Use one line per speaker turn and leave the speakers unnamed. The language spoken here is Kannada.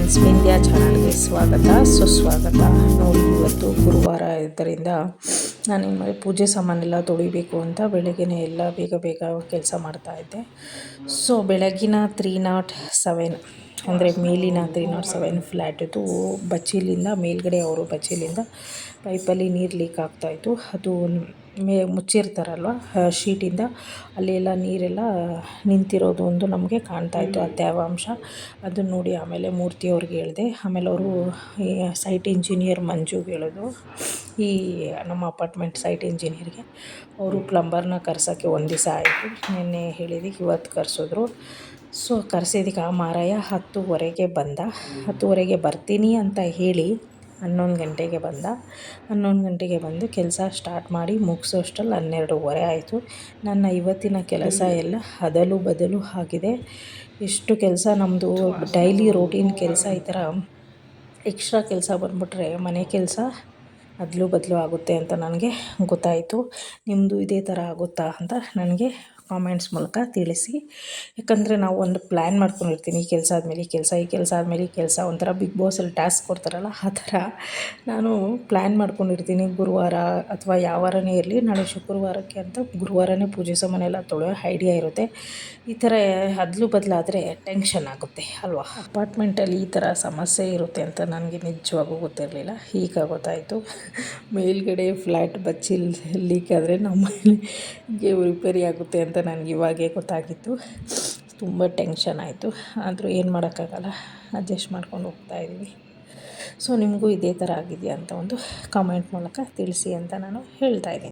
ಫ್ರೆಂಡ್ಸ್, ವಿಂದ್ಯಾ ಚಾನಲ್ಗೆ ಸ್ವಾಗತ ಸುಸ್ವಾಗತ. ನೋಡಿ, ಇವತ್ತು ಗುರುವಾರ ಇದ್ದರಿಂದ ನಾನೇನು ಮಾಡಿ ಪೂಜೆ ಸಾಮಾನೆಲ್ಲ ತೊಳಿಬೇಕು ಅಂತ ಬೆಳಗ್ಗೆನೇ ಎಲ್ಲ ಬೇಗ ಬೇಗ ಕೆಲಸ ಮಾಡ್ತಾಯಿದ್ದೆ. ಸೊ ಬೆಳಗಿನ 307 ಅಂದರೆ ಮೇಲಿನ 307 ಫ್ಲ್ಯಾಟಿದು ಬಚ್ಚಲಿಂದ ಮೇಲ್ಗಡೆ ಅವರು ಬಚ್ಚಲಿಂದ ಪೈಪಲ್ಲಿ ನೀರು ಲೀಕ್ ಆಗ್ತಾಯಿತ್ತು. ಅದು ಮುಚ್ಚಿರ್ತಾರಲ್ವ ಶೀಟಿಂದ, ಅಲ್ಲೆಲ್ಲ ನೀರೆಲ್ಲ ನಿಂತಿರೋದು ಒಂದು ನಮಗೆ ಕಾಣ್ತಾಯಿತ್ತು, ಆ ತೇವಾಂಶ. ಅದನ್ನು ನೋಡಿ ಆಮೇಲೆ ಮೂರ್ತಿಯವ್ರಿಗೆ ಹೇಳಿದೆ. ಆಮೇಲೆ ಅವರು ಈ ಸೈಟ್ ಇಂಜಿನಿಯರ್ ಮಂಜುಗೆ ಹೇಳಿದ್ರು, ಈ ನಮ್ಮ ಅಪಾರ್ಟ್ಮೆಂಟ್ ಸೈಟ್ ಇಂಜಿನಿಯರ್ಗೆ. ಅವರು ಪ್ಲಂಬರ್ನ ಕರ್ಸೋಕ್ಕೆ ಒಂದು ದಿವಸ ಆಯಿತು. ನಿನ್ನೆ ಹೇಳಿದ್ದಕ್ಕೆ ಇವತ್ತು ಕರೆಸಿದ್ರು. ಸೊ ಕರೆಸಿದ್ದಕ್ಕೆ ಆ ಮಾರಾಯ 10:30ಗೆ ಬಂದ. 10:30ಗೆ ಬರ್ತೀನಿ ಅಂತ ಹೇಳಿ 11 ಗಂಟೆಗೆ ಬಂದ. 11 ಗಂಟೆಗೆ ಬಂದು ಕೆಲಸ ಸ್ಟಾರ್ಟ್ ಮಾಡಿ ಮುಗಿಸೋ ಅಷ್ಟರಲ್ಲಿ 12:30 ಆಯಿತು. ನನ್ನ ಇವತ್ತಿನ ಕೆಲಸ ಎಲ್ಲ ಅದಲು ಬದಲು ಆಗಿದೆ. ಎಷ್ಟು ಕೆಲಸ ನಮ್ಮದು ಡೈಲಿ ರೋಟೀನ್ ಕೆಲಸ, ಈ ಥರ ಎಕ್ಸ್ಟ್ರಾ ಕೆಲಸ ಬಂದುಬಿಟ್ರೆ ಮನೆ ಕೆಲಸ ಅದಲು ಬದಲು ಆಗುತ್ತೆ ಅಂತ ನನಗೆ ಗೊತ್ತಾಯಿತು. ನಿಮ್ಮದು ಇದೇ ಥರ ಆಗುತ್ತಾ ಅಂತ ನನಗೆ ಕಾಮೆಂಟ್ಸ್ ಮೂಲಕ ತಿಳಿಸಿ. ಯಾಕಂದರೆ ನಾವು ಒಂದು ಪ್ಲ್ಯಾನ್ ಮಾಡ್ಕೊಂಡಿರ್ತೀನಿ, ಈ ಕೆಲಸ ಆದಮೇಲೆ ಈ ಕೆಲಸ, ಈ ಕೆಲಸ ಆದಮೇಲೆ ಈ ಕೆಲಸ, ಒಂಥರ ಬಿಗ್ ಬಾಸಲ್ಲಿ ಟಾಸ್ಕ್ ಕೊಡ್ತಾರಲ್ಲ ಆ ಥರ ನಾನು ಪ್ಲ್ಯಾನ್ ಮಾಡ್ಕೊಂಡಿರ್ತೀನಿ. ಗುರುವಾರ ಅಥವಾ ಯಾವ ವಾರನೇ ಇರಲಿ, ನಾಳೆ ಶುಕ್ರವಾರಕ್ಕೆ ಅಂತ ಗುರುವಾರನೇ ಪೂಜೆ ಸಾಮಾನೆಲ್ಲ ತೊಳೆಯೋ ಐಡಿಯಾ ಇರುತ್ತೆ. ಈ ಥರ ಅದಲು ಬದಲಾದರೆ ಟೆನ್ಷನ್ ಆಗುತ್ತೆ ಅಲ್ವಾ. ಅಪಾರ್ಟ್ಮೆಂಟಲ್ಲಿ ಈ ಥರ ಸಮಸ್ಯೆ ಇರುತ್ತೆ ಅಂತ ನನಗೆ ನಿಜವಾಗೂ ಗೊತ್ತಿರಲಿಲ್ಲ. ಈಗ ಗೊತ್ತಾಯಿತು. ಮೇಲ್ಗಡೆ ಫ್ಲ್ಯಾಟ್ ಬಚ್ಚಲ್ ಲೀಕ್ ಆದರೆ ನಮ್ಮನೆಗೆ ರಿಪೇರಿ ಆಗುತ್ತೆ ಅಂತ ನನಗೆ ಇವಾಗೇ ಗೊತ್ತಾಗಿತ್ತು. ತುಂಬ ಟೆನ್ಷನ್ ಆಯಿತು. ಆದರೂ ಏನು ಮಾಡೋಕ್ಕಾಗಲ್ಲ, ಅಡ್ಜಸ್ಟ್ ಮಾಡ್ಕೊಂಡು ಹೋಗ್ತಾಯಿದ್ದೀವಿ. ಸೊ ನಿಮಗೂ ಇದೇ ಥರ ಆಗಿದೆಯಾ ಅಂತ ಒಂದು ಕಾಮೆಂಟ್ ಮೂಲಕ ತಿಳಿಸಿ ಅಂತ ನಾನು ಹೇಳ್ತಾಯಿದ್ದೀನಿ.